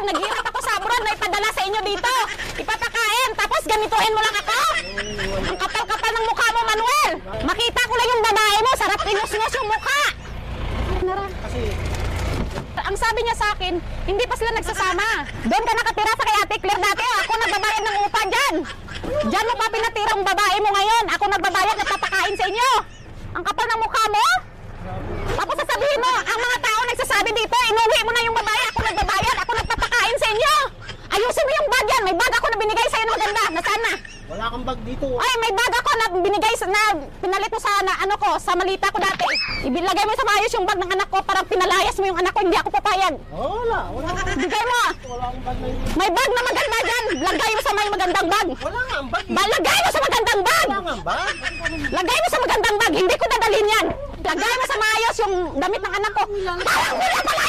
lang, naghirap ako sa abroad na ipadala sa inyo dito. Ipapakain, tapos ganituhin mo lang ako. Ang kapal-kapal ng mukha mo, Manuel. Makita ko lang yung babae mo, sarap inus-nus yung mukha. Ang sabi niya sa akin, hindi pa sila nagsasama. Doon ka nakatira sa kay Ate Claire dati. Ako nagbabayad ng upa dyan. Diyan mo pa pinatira ang babae mo ngayon. Ako nagbabayad at papakain sa inyo. Ang kapal ng mukha mo. Tapos sasabihin mo, ang mga tao nagsasabi dito, inuwi mo na yung babae. Ako nagbabayad, ako nagpapakain sa inyo. Ayusin mo yung bag yan. May bag ako na binigay sa'yo na maganda. Nasaan na? Wala kang bag dito. Ay, may bag ako na binigay na pinalit mo sa ano ko, sa malita ko dati. Ibilagay mo sa maayos yung bag ng anak ko, parang pinalayas mo yung anak ko, hindi ako papayag. Oh, wala. Bigay mo. Wala akong bag na yun. May bag na maganda dyan. Lagay mo sa may magandang bag. Wala nga ang bag. Lagay mo sa magandang bag. Wala nga ang bag. Lagay mo sa magandang bag. Hindi ko dadalhin yan. Lagay mo sa maayos yung damit ng anak ko. Parang wala pala